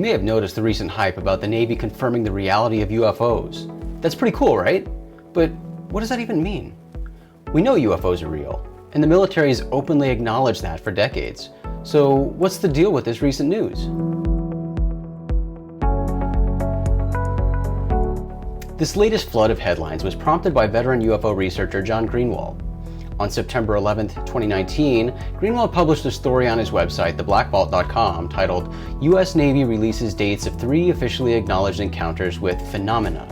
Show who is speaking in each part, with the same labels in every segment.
Speaker 1: may have noticed the recent hype about the Navy confirming the reality of UFOs. That's pretty cool, right? But what does that even mean? We know UFOs are real, and the military has openly acknowledged that for decades. So what's the deal with this recent news? This latest flood of headlines was prompted by veteran UFO researcher John Greenwald. On September 11, 2019, Greenwald published a story on his website, theblackvault.com, titled U.S. Navy Releases Dates of 3 Officially Acknowledged Encounters with Phenomena.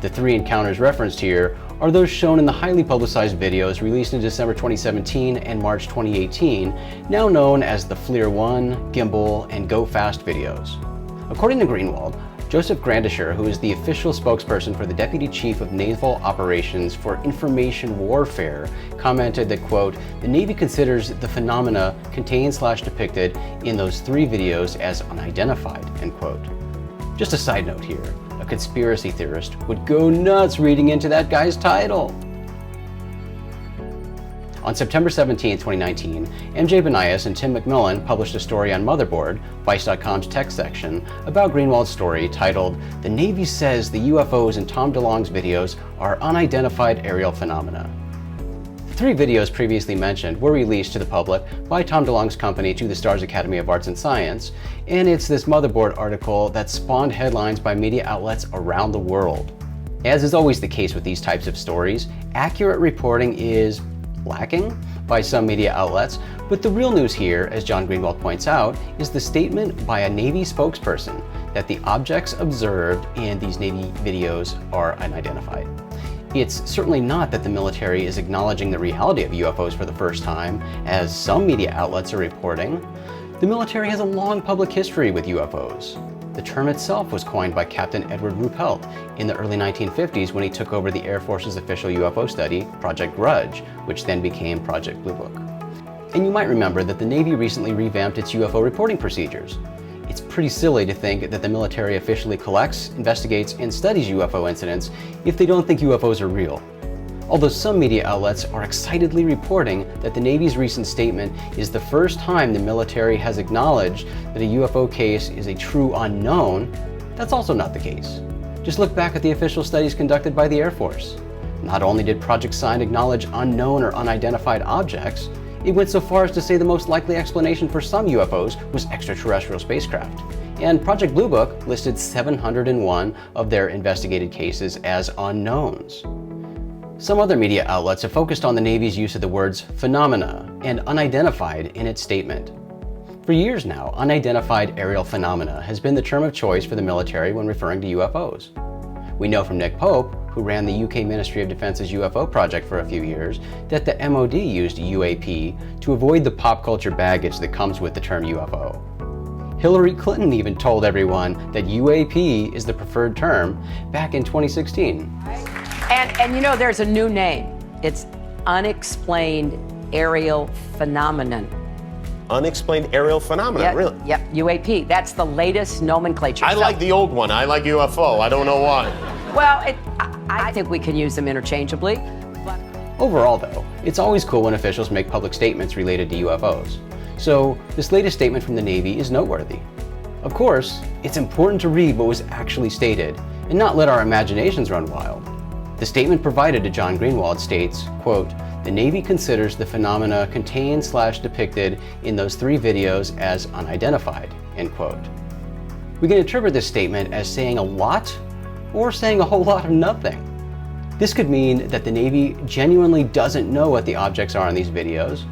Speaker 1: The 3 encounters referenced here are those shown in the highly publicized videos released in December 2017 and March 2018, now known as the FLIR 1, Gimbal, and Go Fast videos. According to Greenwald, Joseph Grandisher, who is the official spokesperson for the Deputy Chief of Naval Operations for Information Warfare, commented that, quote, the Navy considers the phenomena contained/depicted in those 3 videos as unidentified, end quote. Just a side note here, a conspiracy theorist would go nuts reading into that guy's title. On September 17, 2019, MJ Banias and Tim McClellan published a story on Motherboard, Vice.com's tech section, about Greenwald's story titled, The Navy Says the UFOs in Tom DeLonge's videos are unidentified aerial phenomena. The 3 videos previously mentioned were released to the public by Tom DeLonge's company To the Stars Academy of Arts and Science, and it's this Motherboard article that spawned headlines by media outlets around the world. As is always the case with these types of stories, accurate reporting is lacking by some media outlets, but the real news here, as John Greenwald points out, is the statement by a Navy spokesperson that the objects observed in these Navy videos are unidentified. It's certainly not that the military is acknowledging the reality of UFOs for the first time, as some media outlets are reporting. The military has a long public history with UFOs. The term itself was coined by Captain Edward Ruppelt in the early 1950s when he took over the Air Force's official UFO study, Project Grudge, which then became Project Blue Book. And you might remember that the Navy recently revamped its UFO reporting procedures. It's pretty silly to think that the military officially collects, investigates, and studies UFO incidents if they don't think UFOs are real. Although some media outlets are excitedly reporting that the Navy's recent statement is the first time the military has acknowledged that a UFO case is a true unknown, that's also not the case. Just look back at the official studies conducted by the Air Force. Not only did Project Sign acknowledge unknown or unidentified objects, it went so far as to say the most likely explanation for some UFOs was extraterrestrial spacecraft. And Project Blue Book listed 701 of their investigated cases as unknowns. Some other media outlets have focused on the Navy's use of the words phenomena and unidentified in its statement. For years now, unidentified aerial phenomena has been the term of choice for the military when referring to UFOs. We know from Nick Pope, who ran the UK Ministry of Defence's UFO project for a few years, that the MOD used UAP to avoid the pop culture baggage that comes with the term UFO. Hillary Clinton even told everyone that UAP is the preferred term back in 2016.
Speaker 2: And you know, there's a new name. It's unexplained aerial phenomenon.
Speaker 3: Unexplained aerial phenomenon,
Speaker 2: Yep,
Speaker 3: really?
Speaker 2: Yep, UAP. That's the latest nomenclature.
Speaker 3: I like the old one. I like UFO. I don't know why.
Speaker 2: Well, I think we can use them interchangeably. But
Speaker 1: Overall though, it's always cool when officials make public statements related to UFOs. So this latest statement from the Navy is noteworthy. Of course, it's important to read what was actually stated and not let our imaginations run wild. The statement provided to John Greenwald states, quote, the Navy considers the phenomena contained/depicted in those 3 videos as unidentified, end quote. We can interpret this statement as saying a lot or saying a whole lot of nothing. This could mean that the Navy genuinely doesn't know what the objects are in these videos,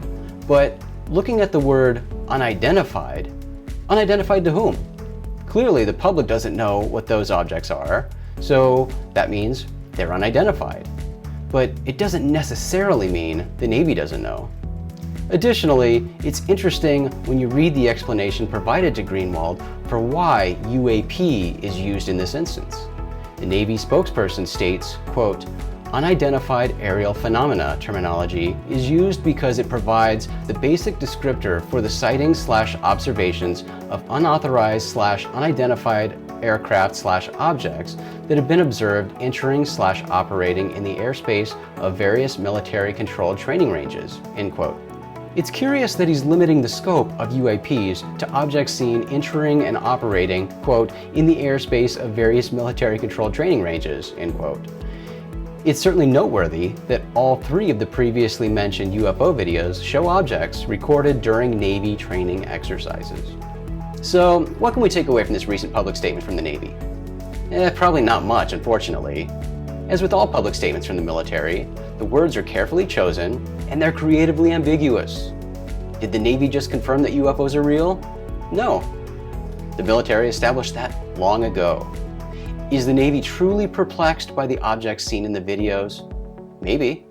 Speaker 1: but looking at the word unidentified, unidentified to whom? Clearly the public doesn't know what those objects are, so that means they're unidentified. But it doesn't necessarily mean the Navy doesn't know. Additionally, it's interesting when you read the explanation provided to Greenwald for why UAP is used in this instance. The Navy spokesperson states, quote, unidentified aerial phenomena terminology is used because it provides the basic descriptor for the sightings/observations of unauthorized/unidentified aircraft/objects that have been observed entering/operating in the airspace of various military controlled training ranges, end quote. It's curious that he's limiting the scope of UAPs to objects seen entering and operating, quote, in the airspace of various military-controlled training ranges, end quote. It's certainly noteworthy that all 3 of the previously mentioned UFO videos show objects recorded during Navy training exercises. So, what can we take away from this recent public statement from the Navy? Probably not much, unfortunately. As with all public statements from the military, the words are carefully chosen and they're creatively ambiguous. Did the Navy just confirm that UFOs are real? No. The military established that long ago. Is the Navy truly perplexed by the objects seen in the videos? Maybe.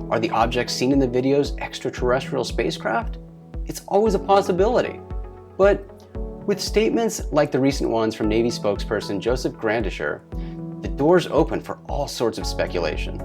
Speaker 1: Are the objects seen in the videos extraterrestrial spacecraft? It's always a possibility. But with statements like the recent ones from Navy spokesperson Joseph Grandisher, the door's open for all sorts of speculation.